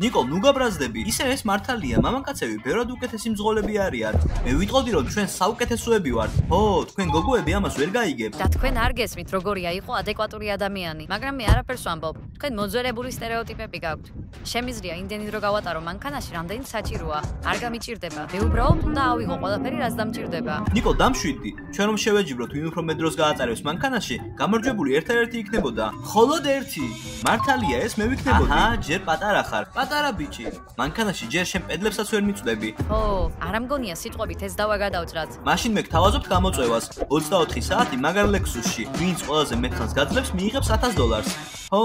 ნიკოლ, ნუ გაბრაზდები. ისე ეს მართალია, მამაკაცები ბევრად უკეთესი მძღოლები არიან. მე ვიტყოდი რომ ჩვენ საუკეთესოები ვართ. ო, თქვენ გოგოები ამას ვერ გაიგებთ. და თქვენ არ გესმით როგორია იყო ადეკვატური ადამიანი, მაგრამ მე არაფერს ვამბობ. თქვენ მოძველებული სტერეოტიპები გაქვთ. შემიძლია იმდენი დრო გავატარო მანქანაში, რამდენი საჭიროა. არ გამიჭირდება. მე უბრალოდ უნდა ავიღო ყველაფერი, რაც დამჭირდება. ნიკოლ, დამშვიდდი. ჩვენ რომ შევეჯიბროთ, ვინ უფრო მეტ დროს გაატარებს მანქანაში, გამარჯვებული ერთადერთი იქნებოდა. მხოლოდ ერთი. მართალია ეს მე ვიქნებოდი. აჰა, ჯერ პატარა ხარ. პატარა ბიჭი. მანქანაში ჯერ შენ პედლებსაც ვერ მიწვდები. ხო, არ ამგონია სიტყვებით ეს დავა გადავწრათ. მაშინ მე გთავაზობთ გამოწვევას. 24 საათი მაგარ ლექსუსში. ვინც ყველაზე მეტ ხანს გაძლებს, მიიღებს $1000. ხო,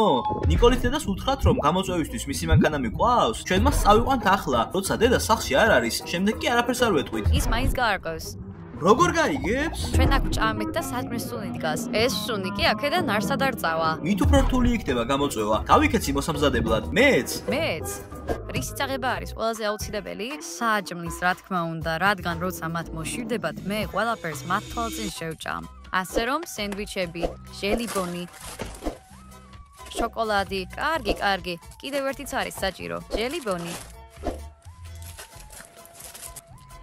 ნიკოლის დედას უთხრათ რომ გამოწვევისთვის მისი მანქანა მიყვავს. ჩვენ მას წავიყვანთ ახლა, როცა დედა სახლში არ არის, შემდეგ კი არაფერს არ ვეტყვით. ის მაინც გაარკვევს. როგორ გაიგებს? ჩვენ აქ ჭამეთ და საჭმლის სუნი დგას. ეს სუნი კი აქედან არსად არ წავა. მით უფრო რთული იქნება გამოწვევა. გავიქეცი მოსამზადებლად. მეც. რის წაღება არის ყველაზე აუცილებელი? საჭმლის, რა თქმა უნდა, რადგან როცა მათ მოშივდებათ, მე ყველაფერს მათ თვალწინ შევჭამ. ასე რომ სენდვიჩები, ჟელიბონი, შოკოლადი, კარგი. კიდევ ერთიც არის საჭირო. ჟელიბონი.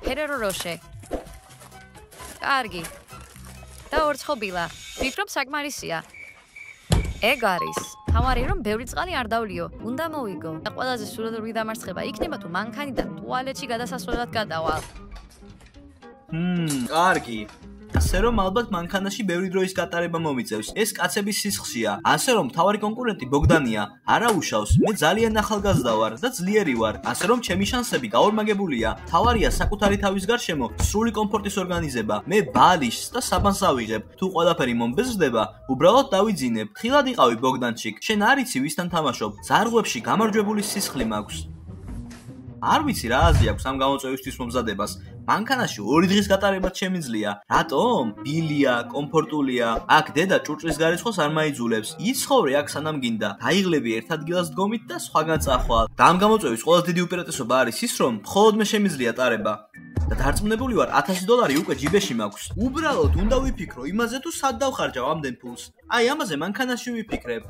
ფერერო როშე. კარგი. და ორცხობილა. ვფიქრობ საკმარისია. ეგ არის. თავარი რომ ბევრი წყალი არ დავლიო. უნდა მოვიგო. და ყველაზე სურათური დამარცხება იქნება თუ მანქანიდან ტუალეტში გადასასვლელად გადავალ. კარგი. ასე რომ ალბათ მანქანაში ბევრი დროის გატარება მომიწევს. ეს კაცების სისხლშია. ასე რომ მთავარი კონკურენტი ბოგდანია. არა უშავს. მე ძალიან ახალგაზრდა ვარ და ძლიერი ვარ. ასე რომ ჩემი შანსები გაორმაგებულია. მთავარია საკუთარი თავის გარშემო სრული კომფორტის ორგანიზება. მე ბალიშს და საბანს ავიღებ. თუ ყველაფერი მომბეზრდება, უბრალოდ დავიძინებ. ხილად იყავი ბოგდანჩიკ. შენ არ იცი ვისთან თამაშობ. ზარღვებში გამარჯვებული სისხლი მაქვს. არ ვიცი რა აზრი აქვს ამ გამოწვევისთვის მომზადებას. მანქანაში 2 დღის გატარებაც შემიძლია. რატომ? ბილია, კომფორტულია. აქ დედა ჭურჭლის გარიცხოს არ მაიძულებს. იცხოვრე აქ სანამ გინდა. დაიღლები ერთ ადგილას დგომით და სხვაგან წახვალ. და ამ გამოწვევის ყველაზე დიდი უპირატესობა არის ის, რომ მხოლოდ მე შემიძლია ტარება. და დარწმუნებული ვარ, $1000 უკვე ჯიბეში მაქვს. უბრალოდ უნდა ვიფიქრო იმაზე თუ სად დავხარჯავ ამდენ ფულს. აი ამაზე მანქანაში ვიფიქრებ.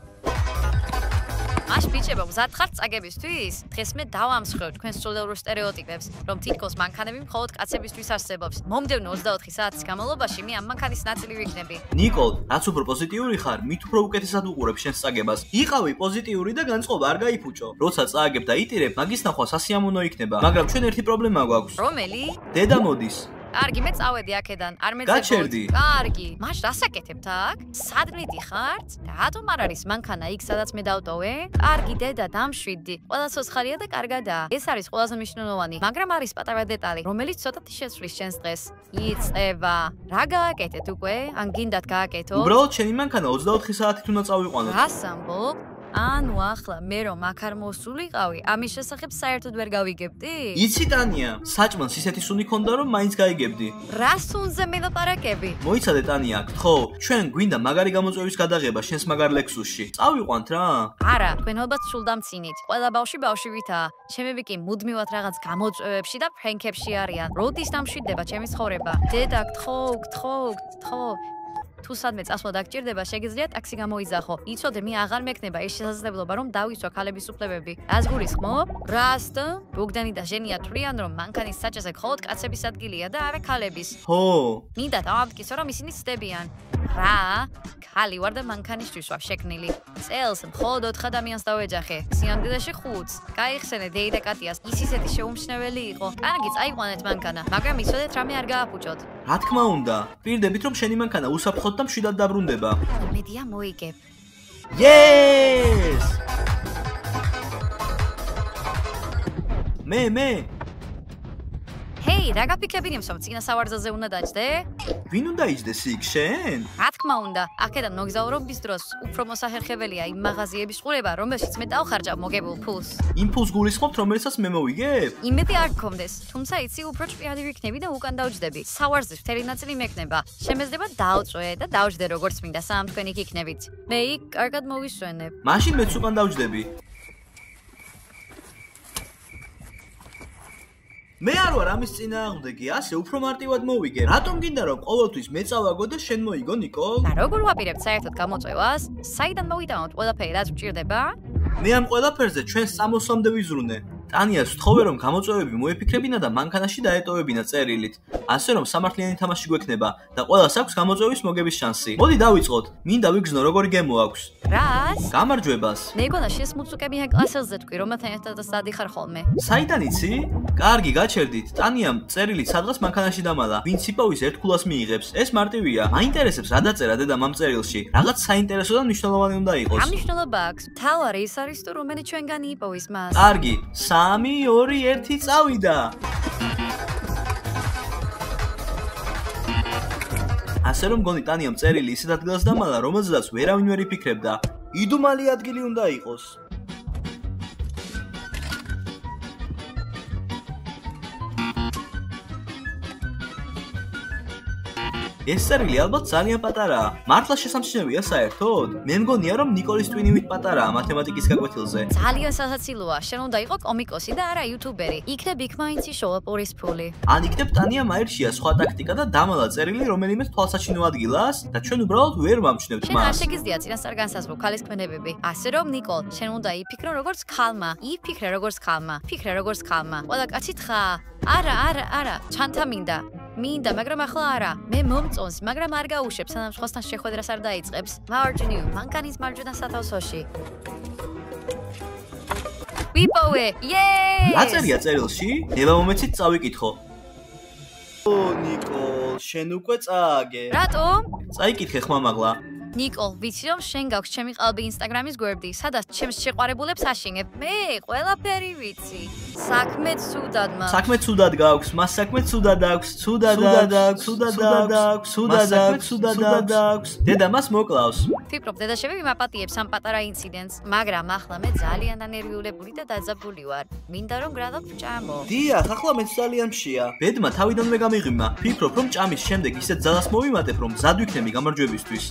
მაშ ბიჭებო, მზად ხართ წაგებისთვის? დღეს მე დავამსხვრევ თქვენ სულიერ სტერეოტიპებს, რომ თითქოს მანქანები მხოლოდ კაცებისთვის არსებობს. მომდევნო 24 საათის განმავლობაში მე ამ მანქანის ნაწილი ვიქნები. ნიკოლ, რაც უფრო პოზიტიური ხარ, მით უფრო უკეთესად უყურებ შენს წაგებას. იყავი პოზიტიური და განწყობა არ გაიფუჭო. როცა წააგებ და იტირებ, მაგის ნახვა სასიამოვნო იქნება. მაგრამ ჩვენ ერთი პრობლემა გვაქვს. რომელი? დედა მოდის. კარგი, მე წავედი აქედან. არ მეძებოთ. გაჩერდი. კარგი. მაშ რასაკეთებთ აქ? სადმით იხართ? რატომ არ არის მანქანა იქ, სადაც მე დავტოვე? კარგი, დედა, დამშვიდდი. ყველა სოცხალია და კარგადაა. ეს არის ყველაზე მნიშვნელოვანი, მაგრამ არის პატარა დეტალი, რომელიც ცოტათი შეცვლის შენს დღეს. იწება. რა გააკეთეთ უკვე? ან გინდათ გააკეთო? უბრალოდ შენი მანქანა 24 საათით უნდა წავიყვანოთ. რას ამბობ? ანუ ახლა მე რომ აქ არ მოსულიყავი, ამის შესახებ საერთოდ ვერ გავიგებდი? იცი ტანია, საჭმელს ისეთი სუნი ქონდა რომ მაინც გაიგებდი. რა სუნზე მელაპარაკები? მოიცადე ტანია, ხო, ჩვენ გვინდა მაგარი გამოწვევის გადაღება შენს მაგარ ლექსუსში. წავიყვანთ რა? არა, თქვენ ალბათ სულ დამცინით. ყველა ბავშვებითა. ჩემები კი მუდმივად რაღაც გამოწვევებში და ფრენკებში არიან. როდის დამშვიდდება ჩემი ცხოვრება? დედა, გთხოვ. თუ სადმე წასვლა დაგჭირდება, შეგიძლია ტაქსი გამოიძახო. იცოდე, მე აღარ მექნება ეს შესაძლებლობა, რომ დავიცვა ქალების უფლებები. რას გულისხმობ? რასტ? ბოგდანი და ჟენია თვლიან, რომ მანქანის საჭაზე მხოლოდ კაცების ადგილია და არა ქალების. ხო. მინდა დავამტკიცო, რომ ისინი ცდებიან. რა? ქალი ვარ და მანქანისთვის ვარ შექმნილი. წელს მხოლოდ 4 ადამიანს დავეჯახე. სიამდვილეში 5-ს. გაიხსენე დეი და კატიას. ის ისეთი შეუმჩნეველი იყო. კარგი, წაიყვანეთ მანქანა, მაგრამ იცოდეთ რამე არ გააფუჭოთ. რა თქმა უნდა. პირდებით რომ შენი მანქანა უსაფრთხოდ და მშვიდად დაბრუნდება. მედია მოიგებ. Yes! მე. ჰეი, რა გაფიქრებინი მსომ წინა სავარძელზე უნდა დაჭდე? ვინ უნდა იჯდეს იქ, შენ? რა თქმა უნდა, აქედან მოგზაურობის დროს უფრო მოსახერხებელია იმ მაღაზიების ყურება, რომელშიც მე დავხარჯავ მოგებულ ფულს. იმ ფულს გულისხმობთ, რომელსაც მე მოვიგებ? იმედი არ გქონდეს, თუმცა იცი უფრო ჭკვიანი ვიქნები და უკან დავჯდები. სავარძლის მთელი ნაწილი მექნება. შემეძლება დავწვე და დავჯდე როგორც მინდა, სამ თქვენ იქ იქნებით. მე იქ კარგად მოვისვენებ. მაშინ მეც უკან დავჯდები. მე არ ვარ ამის წინააღმდეგი, ასე უფრო მარტივად მოვიგე. რატომ გინდა რომ ყოველთვის მე წავაგო და შენ მოიგო, ნიკოლ? და როგორ ვაპირებთ საერთოდ გამოწვევას? საიდან მოვიტანოთ ყველაფერი, რაც გვჭირდება? მე ამ ყველაფერზე ჩვენს წამოსვლამდე ვიზრუნე. ტანიას ვთხოვე რომ გამოწვევები მოეფიქრებინა და მანქანაში დაეტოვებინა წერილით. ასე რომ სამართლიანი თამაში გვექნება და ყველას აქვს გამოწვევის მოგების შანსი. მოდი დავიწყოთ. მინდა ვიგრძნო როგორი გემო აქვს. რას? გამარჯვებას. მეგონა შესმუწუკები კლასელზე თქვი რომელთან ერთადაც დადიხარ ხოლმე. საიდან იცი? კარგი, გაჩერდით. ტანიამ წერილი სადღაც მანქანაში დამალა. ვინც იპოვის ერთ ქულას მიიღებს. ეს მარტივია. მაინტერესებს რა დაწერა დედამ ამ წერილში. რაღაც საინტერესო და მნიშვნელოვანი უნდა იყოს. რა მნიშვნელობა აქვს? თავარი ის არის თუ რომელი ჩვენგანი იპოვის მას. კარგი, 3, 2, 1 წავიდა. ასე რომ გონი ტანიამ წერილი ისეთ ადგილას დამალა, რომელზედაც ვერავინ ვერ იფიქრებდა. იდუმალი ადგილი უნდა იყოს. ეს წერილი ალბათ ძალიან პატარაა. მართლა შესამჩნევია საერთოდ? მე მგონია რომ ნიკოლის ტვინივით პატარაა მათემატიკის გაკვეთილზე. ძალიან სასაცილოა. შენ უნდა იყო კომიკოსი და არა იუთუბერი. იქნებ იქ მაინც იშოვა პურის ფული. ან იქნებ ტანიამ აირჩია სხვა ტაქტიკა და დამალა წერილი რომელიმე თვალსაჩინო ადგილას და ჩვენ უბრალოდ ვერ ვამჩნევთ შენ არ მას. შეგიძლია წინასწარ განსაზღვრო ქალის ქმედებები. ასე რომ ნიკოლ, შენ უნდა იფიქრო როგორც ქალმა. იფიქრე როგორც ქალმა. ფიქრე როგორც ქალმა. ყველა კაცი თხა. არა, ჩანთა მინდა. მინდა, მაგრამ ახლა არა. მე მომწონს, მაგრამ არ გაუშვებს, სანამ სხვასთან შეხვედრას არ დაიწყებს. მარჯვნივ, მანქანის მარჯვენა სათავსოში. ვიპოვე! იეე! რა წერია წერილში? ნება მომეცით წავიკითხო. ო, ნიკოლ, შენ უკვე წააგე. რატომ? წაიკითხე ხმამაღლა. ნიკოლ, ვიცი რომ შენ გაქვს ჩემი ყალბი ინსტაგრამის გვერდი, სადაც ჩემს შეყვარებულებს აშინებ. მე ყველაფერი ვიცი. საქმე ცუდად მაქვს. საქმე ცუდად გაქვს, მას საქმე ცუდად აქვს, ცუდად აქვს. დედა მას მოკლავს. ვფიქრობ, დედაშევი მაპატიებს ამ პატარა ინციდენტს, მაგრამ ახლა მე ძალიან დანერვიულებული და დაძაბული ვარ. მინდა რომ გრადობ ჭამო. დიახ, ახლა მეც ძალიან მშია. ბედმა თავიდანვე გამიღიმა. ფიქრობ რომ ჭამის შემდეგ ისეთ ძალას მოვიმატებ, რომ მზად ვიქნები გამარჯვებისთვის.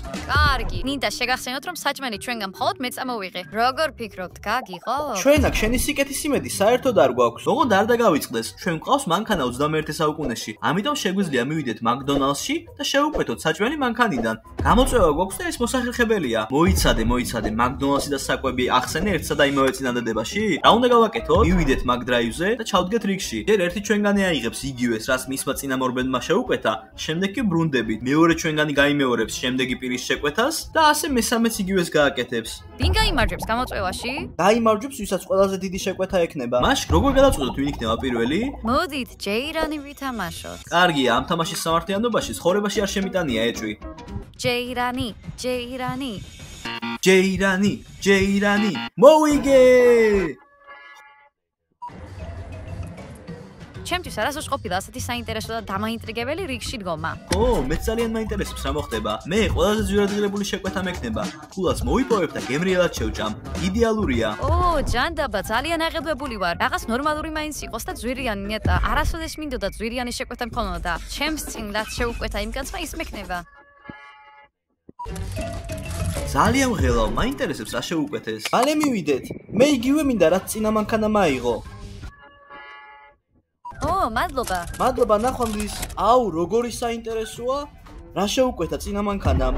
კარგი, მინდა შეგახსენოთ რომ საჭმელი ჩვენგან მხოლოდ მე წამოვიღე. როგორ ფიქრობთ, გაგიღო? ჩვენ აქ შენი სიკეთის იმედი საერთოდ არ გვაქვს. ოღონდ არ დაგავიწყდეს. ჩვენ გვყავს მანქანა 21 საუკუნეში. ამიტომ შეგვიძლია მივიდეთ მაკდონალდსში და შევუკვეთოთ საჭმელი მანქანიდან. გამოწვევა გვაქვს და ეს მოსახერხებელია. მოიცადე, მაკდონალდსი და საკვები ახსენე ერთსა და იმავე წინადადებაში? რა უნდა გავაკეთოთ? მივიდეთ მაკდრაივზე და ჩავდგეთ რიგში. ჯერ ერთი ჩვენგანი აიღებს იგივეს, რაც მისმა წინამორბედმა შეუკვეთა, შემდეგ კი ბრუნდებით. მეორე ჩვენგანი გაიმეორებს შემდეგი პირის შეკვეთას და ასე მესამეც იგივეს გააკეთებს. ვინ გაიმარჯვებს გამოწვევაში? გაიმარჯვებს, ვისაც ყველაზე დიდი შეკვეთა ექნება. მაშ როგორ გადავწყვეტოთ ვინ იქნება პირველი? მოდით, ჯეირანი ვითამაშოთ. კარგია, ამ თამაშის სამართლიანობაში ცხოვრებაში არ შემიტანია ეჭვი. ჯეირანი, მოვიგე! ჩემთვის არასოდეს ყოფილა ასეთი საინტერესო და დამაინტრიგებელი რიგში დგომა. ო, მეც ძალიან მაინტერესებს რა მოხდება. მე ყველაზე ძვირადღირებული შეკვეთა მექნება. ქულას მოვიპოვებ და გემრიელად შევჭამ. იდეალურია. ო, ჯანდაბა, ძალიან აღელვებული ვარ. რაღაც ნორმალური მაინც იყოს და ძვირიანი ნეტა. არასოდეს მინდოდა ძვირიანი შეკვეთა მქონოდა. ჩემს წინ რაც შეუკვეთა იმ კაცმა ის მექნება. ძალიან ღელავ, მაინტერესებს რა შეუკვეთეს. მალე მივიდეთ. მე იგივე მინდა რაც წინა მანქანა მაიღო. ო, მადლობა ნახვამდის. აუ, როგორი საინტერესოა. რა შეუკვეთა წინა მანქანამ?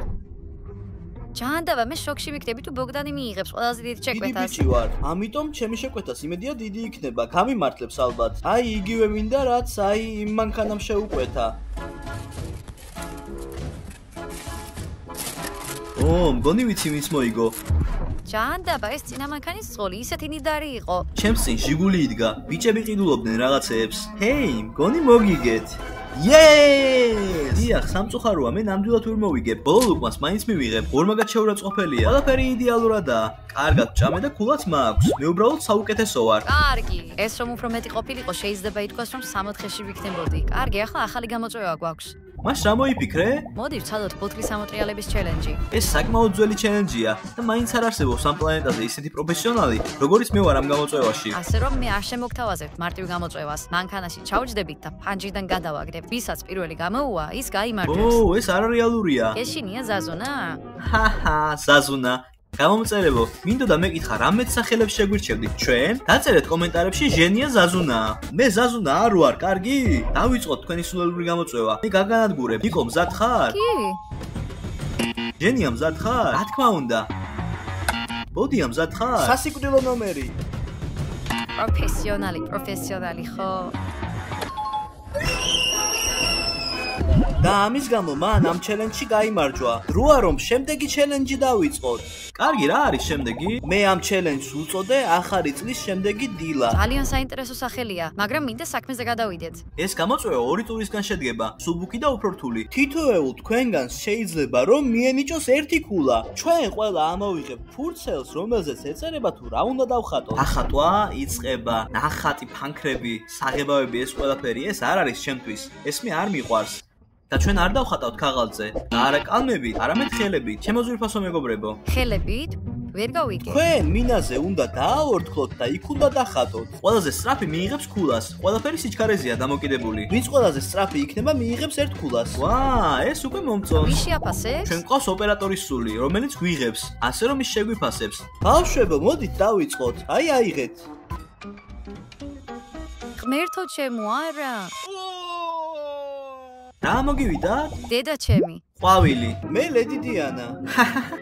ჯანდაბა, მე შოქში ვიქნები თუ ბოგდანი მიიღებს ყველაზე დიდ შეკვეთას. დიდი ბიჭი ვარ. ამიტომ ჩემი შეკვეთას იმედია დიდი იქნება. გამიმართლებს ალბათ. აი, იგივე მინდა რაც იმ მანქანამ შეუკვეთა. ო, მგონი ვიცი ვინც მოიგო. ჯანდაბა, ეს წინა მანქანის წყოლი ისეთი ნიდარი იყო. ჩემს წინ ჟიგული იდგა. ბიჭები ყიდულობდნენ რაღაცეებს. ჰეი, მგონი მოგიგეთ. იეე! დიახ, სამწუხაროა, მე ნამდვილად ვერ მოვიგებ. ბოლო ლუკმას მაინც მივიღებ. ორმაგად შეურაცხყოფელია. ყველაფერი იდეალურადაა. კარგად ჭამე და ქულაც მაქვს. მე უბრალოდ საუკეთესო ვარ. კარგი. ეს რომ უფრო მეტი ყოფილიყო, შეიძლება ითქვას, რომ 60-ში ვიქნებოდი. კარგი, ახლა ახალი გამოწვევა გვაქვს. მას რა მოიფიქრე? მოდი ვცადოთ ბოთლის ამოტრიალების ჩელენჯი. ეს საკმაოდ ძველი ჩელენჯია და მაინც არ არსებობს ამ პლანეტაზე ისეთი პროფესიონალი, როგორიც მე ვარ ამ გამოწვევაში. ასე რომ მე არ შემოგთავაზებთ მარტივ გამოწვევას. მანქანაში ჩავჯდებით და ფანჯრიდან გადავაგდებთ. ვისაც პირველი გამოუვა, ის გაიმარჯვებს. ო, ეს არარეალურია. ეშინია ზაზუნა? ჰაჰა, ზაზუნა. გამომწერებო, მინდოდა მეკითხა რამეთ სახელებს შეგვირჩევდით ჩვენ? დაწერეთ კომენტარებში ჟენია ზაზუნა. მე ზაზუნა არ ვარ, კარგი? დავიწყოთ თქვენი სულელური გამოწვევა. მე გაგანადგურებ. ნიკო, მზად ხარ? კი. ჟენია მზად ხარ? რა თქმა უნდა. ბოდი ამზად ხარ? სასიკვდილო ნომერი. პროფესიონალი ხო? და ამის გამო მან ამ ჩელენჯში გაიმარჯვა. დროა რომ შემდეგი ჩელენჯი დავიწყოთ. კარგი, რა არის შემდეგი? მე ამ ჩელენჯს უწოდე ახალი წლის შემდეგი დილა. ძალიან საინტერესო სახელია, მაგრამ მინდა საქმეზე გადავიდეთ. ეს გამოწვევა 2 ტურისგან შედგება, სუბუქი და უფრო რთული. თითოეულ თქვენგანს შეიძლება რომ მიენიჭოს ერთი ქულა. ჩვენ ყველა ამოვიღებთ ფურცელს, რომელზეც ეწერება თუ რა უნდა დავხატოთ. ახატვა იწყება. ნახატი, ფანქრები, საღებავები, ეს ყველაფერი ეს არ არის ჩემთვის. ეს მე არ მიყვარს. და ჩვენ არ დავხატავთ ქაღალდზე. და არა კალმებით, არამედ ხელებით. შემოძვირფასო მეგობრებო. ხელებით? ვერ გავიგე. თქვენ მინაზე უნდა დააორთქლოთ და იქ უნდა დახატოთ. ყველაზე სწრაფი მიიღებს ქულას. ყველაფერი სიჩქარეზეა დამოკიდებული. ვინც ყველაზე სწრაფი იქნება, მიიღებს ერთ ქულას. ვა, ეს უკვე მომწონს. ვის შეაფასებს? ჩვენ ყავს ოპერატორის სული, რომელიც გვიღებს, ასე რომ ის შეგვიფასებს. ბავშვებო, მოდით დავიწყოთ. აიღეთ. ღმერთო ჩემო, არა. რა მოგივიდათ? დედა ჩემი. ყვავილი. მე ლედი დიანა.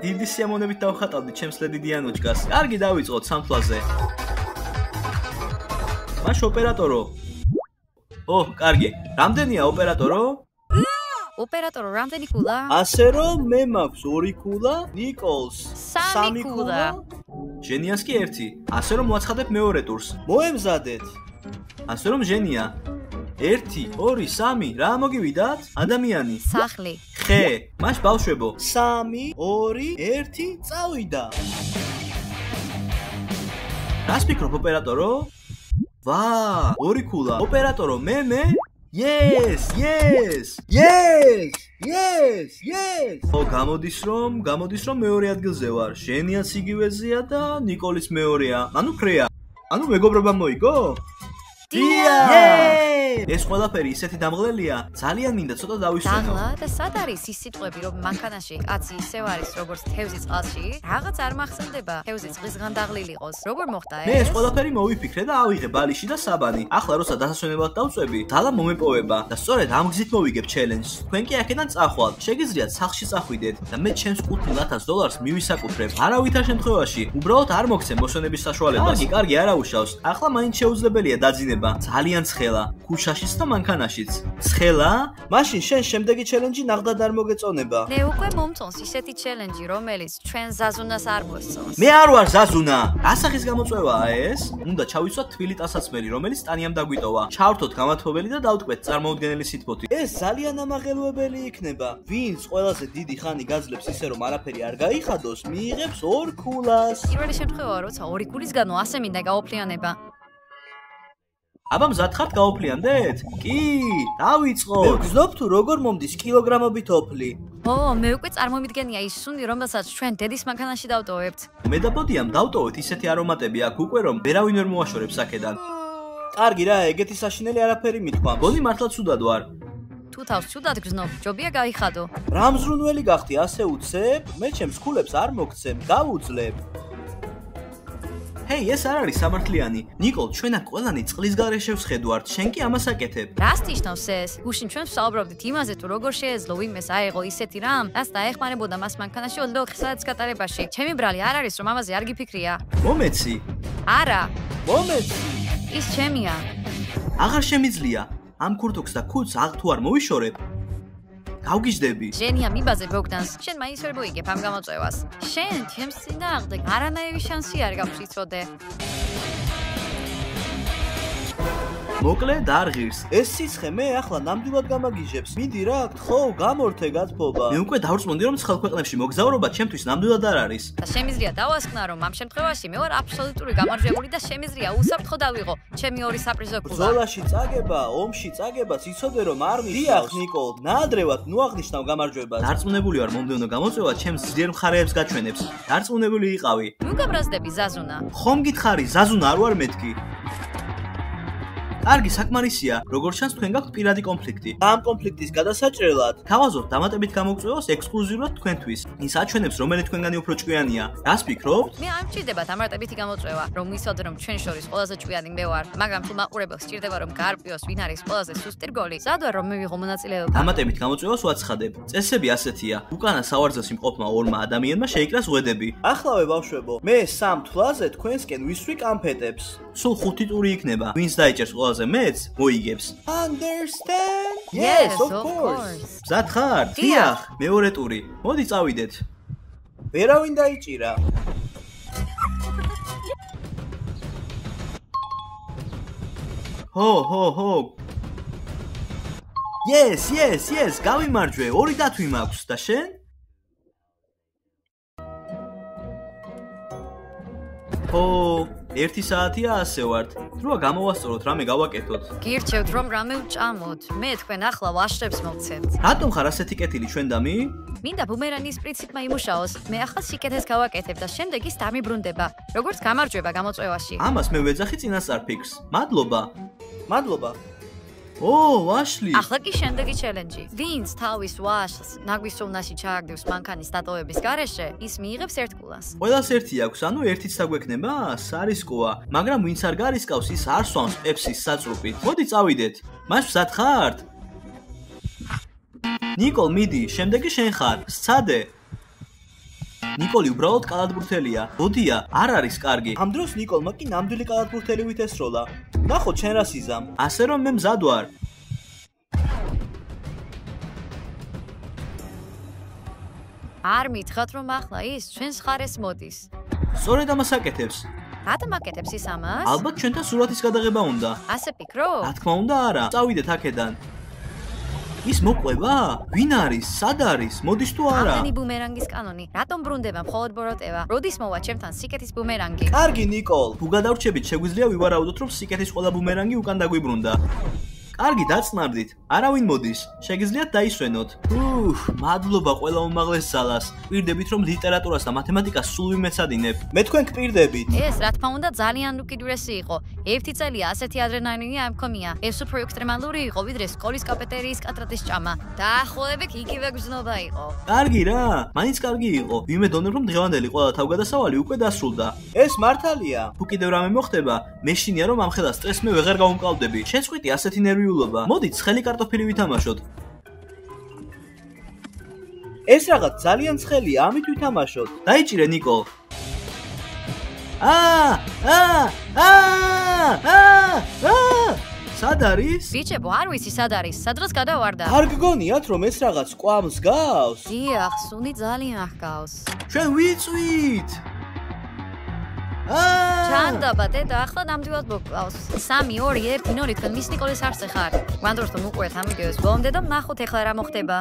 დიდი სიამოვნებით დავხატავდი ჩემს ლედი დიანოჩკას. კარგი, დავიწყოთ სამთვლაზე. მაშ ოპერატორო. კარგი. რამდენია ოპერატორო? ოპერატორო, რამდენი ქულა? ასე რომ მე მაქვს 2 ქულა, ნიკოლს 3 ქულა. ჟენიას კი 1. ასე რომ მოაცხადებ მეორე ტურს. მოემზადეთ. ასე რომ ჟენია 1, 2, 3, რა მოგივიდათ? ადამიანი. სახლი. ხე. მაშ ბავშვებო. 3, 2, 1, წავიდა. რას ფიქრობ ოპერატორო? ვა, 2 ქულა. ოპერატორო, მე? Yes! გამოდის რომ მეორე ადგილზე ვარ. ჟენიაც იგივეზეა და ნიკოლის მეორეა. ანუ ფრეა. ანუ მეგობრობა მოიგო? ეს ყველაფერი ისეთი დამღლელია, ძალიან მინდა ცოტა დავისვენო. დაღლა და სად არის ის სიტყვები, რომ მანქანაში კაცი ისევ არის, როგორც თევზი წყალში? რაღაც არ მახსენდება. თევზი წყლისგან დაღლილი იყოს. როგორ მოხდა ეს? მე ეს ყველაფერი მოვიფიქრე და ავიღე ბალიში და საბანი. ახლა როცა დასასვენებლად დავწვევი, ძალა მომეპოვება და სწორედ ამ გზით მოვიგებ ჩელენჯს. თქვენ კი აქედან წახვალ. შეგიძლიათ სახლში წახვიდეთ და მე ჩემს $5,000 მივისაკუთრებ. არავითარ შემთხვევაში, უბრალოდ არ მოგცემ მოსვენების საშუალებას. კარგი, არა უშავს. ახლა მაინც შეუძლებელია დაძინება. ძალიან ცხელა. ქუშაშიც და მანქანაშიც. ცხელა? მაშინ შენ შემდეგი ჩელენჯი ნახდად არ მოგეწონება. მე უკვე მომწონს ისეთი ჩელენჯი, რომელიც ჩვენ ზაზუნას არ მოსწონს. მე არ ვარ ზაზუნა. ასახის გამოწვევაა ეს? უნდა ჩავიცვათ თბილი ტანსაცმელი, რომელიც ტანიამ დაგვიტოვა. ჩავრთოთ გამათბობელი და დავტყვეთ წარმოუდგენელი სითბოთი. ეს ძალიან ამაღელვებელი იქნება. ვინც ყველაზე დიდი ხანი გაძლებს ისე რომ არაფერი არ გაიხადოს, მიიღებს 2 ქულას. პირველი შემთხვევაა, როცა 2 ქულისგანო ასე მინდა გაოფლიანება. აბა მზად ხართ გაოფლიანდეთ? კი, დავიწყო. მე ვგზნობ თუ როგორ მომდის კილოგრამობით ოფლი. მე უკვე წარმომიდგენია ის სუნი, რომელსაც ჩვენ დედის მანქანაში დავტოვებთ. მე და ბოდიამ დავტოვეთ ისეთი არომატები აქ უკვე რომ ვერავინ ვერ მოაშორებს აქედან. კარგი რა, ეგეთი საშინელი არაფერი მithქვამს. გონი მართლა ცუდად ვარ. თუ თავს ცუდად გზნობ, ჯობია გაიხადო. რა მზრუნველი გახდი, ასე უცებ? მე ჩემს ქულებს არ მოგცემ, გავუძლებ. ჰეი, ეს არ არის სამართლიანი. ნიკოლ, ჩვენ აქ ყველანი წყლის გარეშე ვსხედვართ. შენ კი ამას აკეთებ. რას ნიშნავს ეს? გუშინ ჩვენ ვსაუბრობდით იმაზე, თუ როგორ შეეძლო ვინმეს აეღო ისეთი რამ, რაც დაეხმარებოდა მას მანქანაში 24 საათის გატარებაში. ჩემი ბრალი არ არის, რომ ამაზე არ გიფიქრია. მომეცი. არა. მომეცი. ის ჩემია. აღარ შემიძლია. ამ ქურთუქს და ქუდს თუ არ მოვიშორებ, გავგიჟდები. ჟენია მიბაზე ბოგდანს. შენ მაინც ვერ მოიგებ ამ გამოწვევას. შენ ჩემს წინააღმდეგ არანაირი შანსი არ გაქვს იცოდე. მოკლე და არ ღირს. ეს სიცხე მე ახლა ნამდვილად გამაგიჟებს. მიდი რა, გთხოვ, გამორთე გათბობა. მე უკვე დავწმუნდი რომ ცხელ ქვეყნებში მოგზაურობა ჩემთვის ნამდვილად არ არის. და შემიძლია დავასკნა რომ ამ შემთხვევაში მე ვარ აბსოლუტური გამარჯვებული და შემიძლია უსაფრთხო დავიღო ჩემი 2 საპრიზო ქულა. ბრძოლაში წაგება, ომში წაგებაც იცოდე რომ არ ნიშნავს. დიახ, ნიკოლ, ნაადრევად ნუ აღნიშნავ გამარჯვებას. დარწმუნებული ვარ მომდევნო გამოწვევა ჩემს ძლიერ მხარეებს გაჩვენებს. დარწმუნებული იყავი. ნუ გაბრაზდები ზაზუნა. ხომ გითხარი, ზაზუნა არ ვარ მეთქი. კარგი, საკმარისია. როგორც ჩანს, თქვენ გაქვთ პირადი კონფლიქტი. ამ კონფლიქტის გადასაჭრელად თავაზობთ დამატებით გამოგწვევას ექსკლუზიურად თქვენთვის. ის აჩვენებს, რომელი თქვენგანი უფრო ჭკვიანია. რას ფიქრობთ? მე არ მჭირდება დამატებითი გამოწვევა, რომ ვისაუბროთ, რომ ჩვენ შორის ყველაზე ჭკვიანი მე ვარ, მაგრამ თუ მაყურებელს სჭირდება, რომ გაარკვიოს, ვინ არის ყველაზე სუსტი რგოლი, სადვარ რომ მივიღო მონაწილეობა. დამატებით გამოწვევას ვაცხადებ. წესები ასეთია. უკანა სავარძელს იმყოფმა ორმა ადამიანმა შეიკრას ღვედები. ახლავე ბავშვებო, მე 3 თვლაზე თქვენსკენ ვისვრი კამფეტებს. სულ 5 ტური იქნება. ვინც დაიჭერს ყველაზე მეც, მოიგებს. Understand? Yes, of course. მზად ხარ? დიახ, მეორე ტური. მოდი წავიდეთ. ვერავინ დაიჭირა. Ho. Yes, გავიმარჯვე. 2 დათვი მაქვს და შენ? Ho, 1 საათია ასე ვართ. დროა გამოვასწოროთ, რამე გავაკეთოთ. გირჩევთ რომ რამე ვჭამოთ. მე თქვენ ახლა ვაშრებს მოვცემთ. რატომ ხარ ასეთი კეთილი ჩვენდამი? მინდა ბუმერანგის პრინციპმა იმუშაოს. მე ახლა სიკეთეს გავაკეთებ და შემდეგ ის დამიბრუნდება. როგორც გამარჯვება გამოწვევაში. ამას მე ვეძახი წინასწარ ფიქრს. მადლობა. მადლობა. ვაშლი. ახლა კი შემდეგი ჩელენჯი. ვინც თავის ვაშლს ნაგვის ზონაში ჩააგდებს მანქანის დატოვების გარეშე, ის მიიღებს 1 კულას. ყველას ერთი აქვს, ანუ ერთიც დაგვექნება, სარისკოა, მაგრამ ვინც არ გარისკავს, ის არ სვამს პეპსის საწრუპით. მოდი წავიდეთ. მას მზად ხართ? ნიკოლ, მიდი, შემდეგი შენ ხარ. სცადე. ნიკოლი უბრალოდ კალათბურთელია. ბოდია, არ არის კარგი. ამ დროს ნიკოლმა კი ნამდვილი კალათბურთელივით ესროლა. ნახო, შენ რას იზამ? ასე რომ მე მზად ვარ. არ მითხრათ რომ ახლა ის ჩვენს ხარეს მოდის. სწორედ ამას აკეთებს. რატომ აკეთებს ის ამას? ალბათ ჩვენთან სურათის გადაღება უნდა. ასე ფიქრობ? რა თქმა უნდა არა. წავიდეთ აქედან. ის მოყვება? ვინ არის? სად არის? მოდის თუ არა? ამდენი ბუმერანგის კანონი. რატომ ბრუნდება მხოლოდ ბოროტევა? როდის მოვა ჩემთან სიკეთის ბუმერანგი? კარგი, ნიკოლ. თუ გადავრჩებით, შეგვიძლია ვივარაუდოთ, რომ სიკეთის ყველა ბუმერანგი უკან დაგვიბრუნდა. კარგი, დაწნარდით. არავინ მოდის. შეგიძლიათ დაისვენოთ. მადლობა ყველა უმაღლეს ძალას. გვირდებით, რომ ლიტერატურას და მათემატიკას სულ ვიმეცადინებ. მე თქვენ გპირდებით. ეს რა თქმა უნდა ძალიან უკიდურესი იყო. 1 წელია ასეთი ადრენალინი არ მქონია. ეს უფრო ექსტრემალური იყო, ვიდრე სკოლის კაფეტერიის კატრატის ჭამა. დაახლოებით იგივე გზნობა იყო. კარგი რა, მაინც კარგი იყო. ვიმედოვნებ, რომ დღევანდელი ყველა თავგადასავალი უკვე დასრულდა. ეს მართალია. თუ კიდევ რამე მოხდება, მეშინია რომ ამ ხელას სტრესს მე ვეღარ გავუმკლავდები. შეწყვიტი ასეთი ნერვიულობა. მოდით, ცხელი კარტოფილი ვითამაშოთ. ეს რაღაც ძალიან ცხელია, ამით ვითამაშოთ. დაიჭირე, ნიკოლ. სად არის? ბიჭებო, არ ვიცი სად არის, სადღაც გადავარდა. არ გგონიათ, რომ ეს რაღაც კვამს გავს? დიახ, სუნი ძალიან ახგავს. ჩვენ ვიწვით. ჩანდაბა დედა, ახლა ნამდვილად მოგყავს. 3 2 1 0 თქვენ მის ნიკოლის არსზე ხარ. გვანდროს რომ უყურეთ ამ ვიდეოს ბოლომდე და ნახოთ ეხლა რა მოხდება.